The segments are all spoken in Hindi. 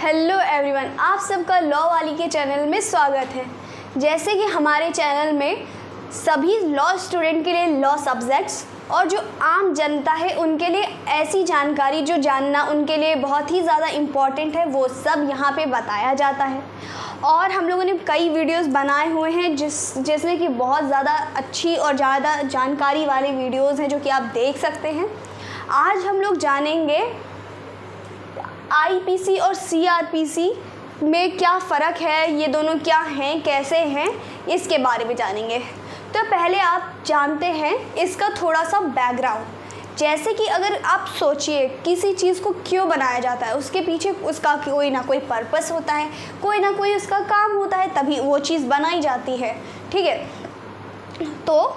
हेलो एवरीवन, आप सबका लॉ वाली के चैनल में स्वागत है। जैसे कि हमारे चैनल में सभी लॉ स्टूडेंट के लिए लॉ सब्जेक्ट्स और जो आम जनता है उनके लिए ऐसी जानकारी जो जानना उनके लिए बहुत ही ज़्यादा इम्पॉर्टेंट है, वो सब यहाँ पे बताया जाता है। और हम लोगों ने कई वीडियोस बनाए हुए हैं जिसमें कि बहुत ज़्यादा अच्छी और ज़्यादा जानकारी वाले वीडियोस हैं जो कि आप देख सकते हैं। आज हम लोग जानेंगे आईपीसी और सीआरपीसी में क्या फ़र्क है, ये दोनों क्या हैं, कैसे हैं, इसके बारे में जानेंगे। तो पहले आप जानते हैं इसका थोड़ा सा बैकग्राउंड। जैसे कि अगर आप सोचिए किसी चीज़ को क्यों बनाया जाता है, उसके पीछे उसका कोई ना कोई पर्पस होता है, कोई ना कोई उसका काम होता है, तभी वो चीज़ बनाई जाती है। ठीक है, तो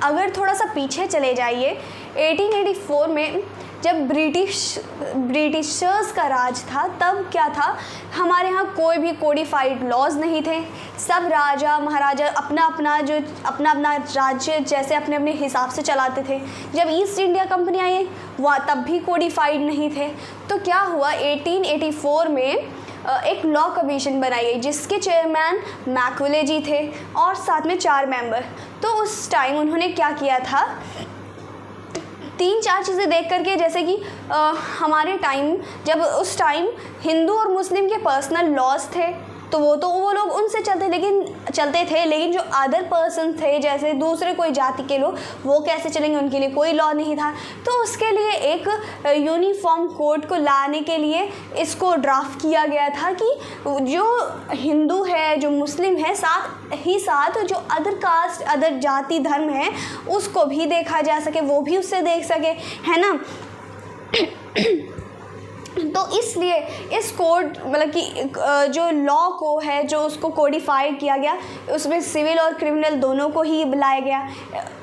अगर थोड़ा सा पीछे चले जाइए 1884 में जब ब्रिटिशर्स का राज था, तब क्या था, हमारे यहाँ कोई भी कोडिफाइड लॉज नहीं थे। सब राजा महाराजा अपना अपना राज्य जैसे अपने अपने हिसाब से चलाते थे। जब ईस्ट इंडिया कंपनी आई वहाँ तब भी कोडिफाइड नहीं थे। तो क्या हुआ, 1884 में एक लॉ कमीशन बनाई गई जिसके चेयरमैन मैकॉले जी थे और साथ में 4 मेंबर। तो उस टाइम उन्होंने क्या किया था, 3-4 चीज़ें देख करके, जैसे कि हमारे टाइम जब उस टाइम हिंदू और मुस्लिम के पर्सनल लॉज थे तो वो लोग उनसे चलते थे, लेकिन जो अदर पर्सन थे जैसे दूसरे कोई जाति के लोग, वो कैसे चलेंगे, उनके लिए कोई लॉ नहीं था। तो उसके लिए एक यूनिफॉर्म कोड को लाने के लिए इसको ड्राफ्ट किया गया था कि जो हिंदू है, जो मुस्लिम है, साथ ही साथ जो अदर कास्ट अदर जाति धर्म है उसको भी देखा जा सके, वो भी उससे देख सके, है ना। तो इसलिए इस कोड मतलब कि जो लॉ को है, जो उसको कोडिफाई किया गया, उसमें सिविल और क्रिमिनल दोनों को ही बुलाया गया।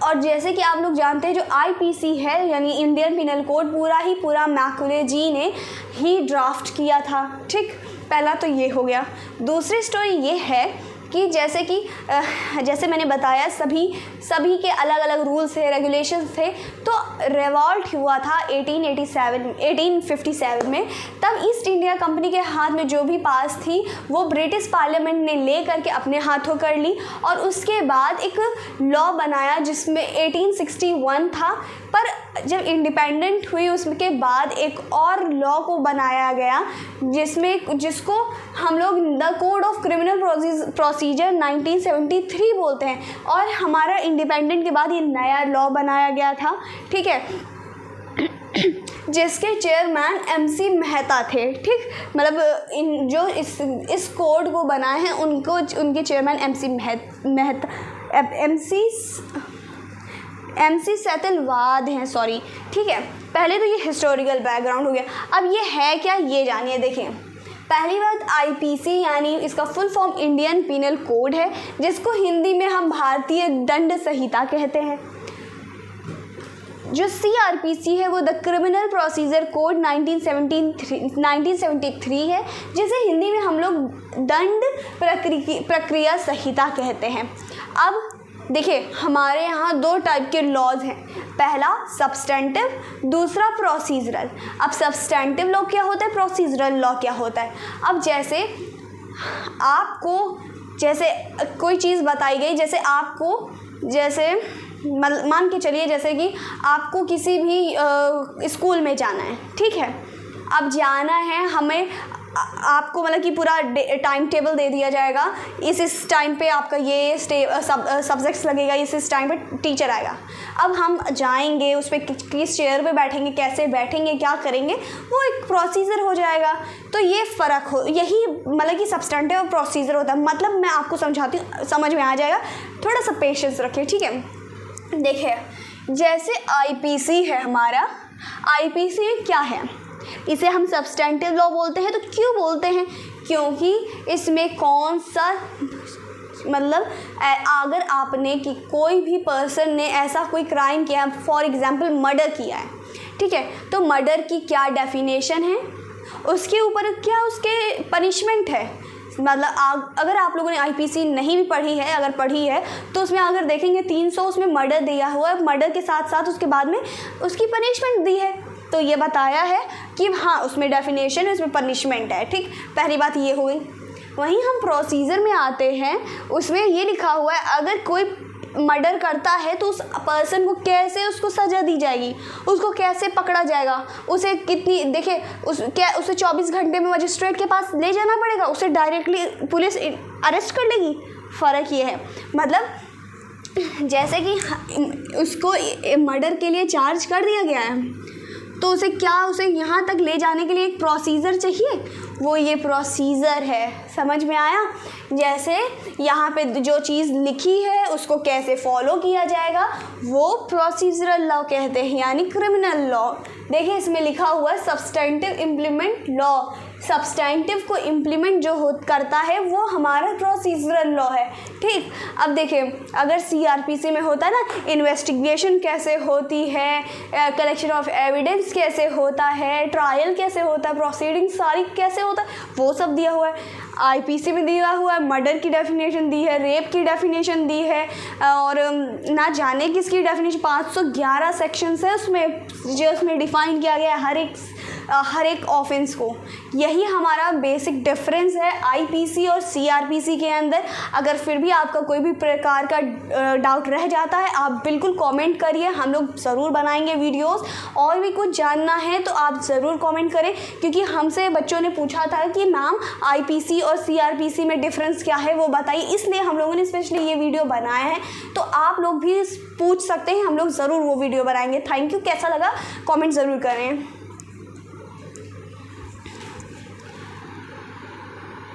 और जैसे कि आप लोग जानते हैं जो आईपीसी है यानी इंडियन पिनल कोड पूरा मैकॉले जी ने ही ड्राफ्ट किया था। ठीक, पहला तो ये हो गया। दूसरी स्टोरी ये है कि जैसे मैंने बताया सभी के अलग अलग रूल्स थे, रेगुलेशंस थे। तो रिवॉल्ट हुआ था 1857 में। तब ईस्ट इंडिया कंपनी के हाथ में जो भी पास थी वो ब्रिटिश पार्लियामेंट ने ले करके अपने हाथों कर ली और उसके बाद एक लॉ बनाया जिसमें 1861 था। पर जब इंडिपेंडेंट हुई उसके बाद एक और लॉ को बनाया गया जिसको हम लोग the code of criminal procedure 1973 बोलते हैं। और हमारा इंडिपेंडेंट के बाद ये नया लॉ बनाया गया था। ठीक है, जिसके चेयरमैन MC मेहता थे। ठीक, मतलब जो इस कोड को बनाए हैं उनके चेयरमैन MC सेतलवाद हैं, सॉरी। ठीक है, पहले तो ये हिस्टोरिकल बैकग्राउंड हो गया। अब ये है क्या, ये जानिए। देखिए, पहली बात, आईपीसी यानी इसका full form Indian penal code है, जिसको हिंदी में हम भारतीय दंड संहिता कहते हैं। जो सीआरपीसी है वो द क्रिमिनल प्रोसीजर कोड 1973 है, जिसे हिंदी में हम लोग दंड प्रक्रिया संहिता कहते हैं। अब देखिए, हमारे यहाँ 2 टाइप के लॉज हैं, पहला सब्सटेंटिव, दूसरा प्रोसीजरल। अब सब्सटेंटिव लॉ क्या होता है, प्रोसीजरल लॉ क्या होता है। अब जैसे कोई चीज़ बताई गई, जैसे मान के चलिए जैसे कि आपको किसी भी स्कूल में जाना है। ठीक है, अब जाना है हमें, आपको मतलब कि पूरा टाइम टेबल दे दिया जाएगा, इस टाइम पे आपका ये सब्जेक्ट्स लगेगा, इस टाइम पे टीचर आएगा। अब हम जाएंगे, उस पर किस चेयर पे बैठेंगे, कैसे बैठेंगे, क्या करेंगे, वो एक प्रोसीजर हो जाएगा। तो ये फ़र्क यही मतलब कि सब्सटेंटिव और प्रोसीजर होता है। मतलब मैं आपको समझाती हूँ, समझ में आ जाएगा, थोड़ा सा पेशेंस रखिए। ठीक है, देखिए, जैसे आईपीसी है हमारा, आईपीसी क्या है, इसे हम सब्सटेंटिव लॉ बोलते हैं। तो क्यों बोलते हैं, क्योंकि इसमें कौन सा मतलब अगर आपने कि कोई भी पर्सन ने ऐसा कोई क्राइम किया, फॉर एग्जांपल मर्डर किया है, ठीक है, तो मर्डर की क्या डेफिनेशन है, उसके ऊपर क्या उसके पनिशमेंट है। मतलब अगर आप लोगों ने आईपीसी नहीं भी पढ़ी है, अगर पढ़ी है तो उसमें अगर देखेंगे 300 उसमें मर्डर दिया हुआ है, मर्डर के साथ साथ उसके बाद में उसकी पनिशमेंट दी है। तो ये बताया है कि हाँ उसमें डेफिनेशन है, उसमें पनिशमेंट है। ठीक, पहली बात ये हुई। वहीं हम प्रोसीजर में आते हैं, उसमें ये लिखा हुआ है अगर कोई मर्डर करता है तो उस पर्सन को कैसे उसको सज़ा दी जाएगी, उसको कैसे पकड़ा जाएगा, उसे कितनी, देखिए उसे 24 घंटे में मजिस्ट्रेट के पास ले जाना पड़ेगा, उसे डायरेक्टली पुलिस अरेस्ट कर लेगी। फ़र्क ये है, मतलब जैसे कि उसको मर्डर के लिए चार्ज कर दिया गया है तो उसे यहाँ तक ले जाने के लिए एक प्रोसीजर चाहिए, वो ये प्रोसीजर है। समझ में आया? जैसे यहाँ पे जो चीज़ लिखी है उसको कैसे फॉलो किया जाएगा वो प्रोसीजरल लॉ कहते हैं, यानी क्रिमिनल लॉ। देखिए इसमें लिखा हुआ है सब्सटेंटिव इम्प्लीमेंट लॉ। सब्सटेंटिव को इम्प्लीमेंट जो करता है वो हमारा प्रोसीजरल लॉ है। ठीक, अब देखिए अगर सीआरपीसी में होता है ना इन्वेस्टिगेशन कैसे होती है, कलेक्शन ऑफ एविडेंस कैसे होता है, ट्रायल कैसे होता है, प्रोसीडिंग सारी कैसे होता है, वो सब दिया हुआ है। आईपीसी में दिया हुआ है, मर्डर की डेफिनेशन दी है, रेप की डेफिनेशन दी है, और ना जाने किसकी डेफिनेशन 511 सेक्शंस है उसमें डिफाइन किया गया है हर एक ऑफेंस को। यही हमारा बेसिक डिफरेंस है आईपीसी और सीआरपीसी के अंदर। अगर फिर भी आपका कोई भी प्रकार का डाउट रह जाता है आप बिल्कुल कमेंट करिए, हम लोग ज़रूर बनाएंगे वीडियोस। और भी कुछ जानना है तो आप ज़रूर कमेंट करें, क्योंकि हमसे बच्चों ने पूछा था कि मैम आईपीसी और सीआरपीसी में डिफरेंस क्या है वो बताइए, इसलिए हम लोगों ने स्पेशली ये वीडियो बनाया है। तो आप लोग भी पूछ सकते हैं, हम लोग ज़रूर वो वीडियो बनाएंगे। Thank you. कैसा लगा कमेंट ज़रूर करें।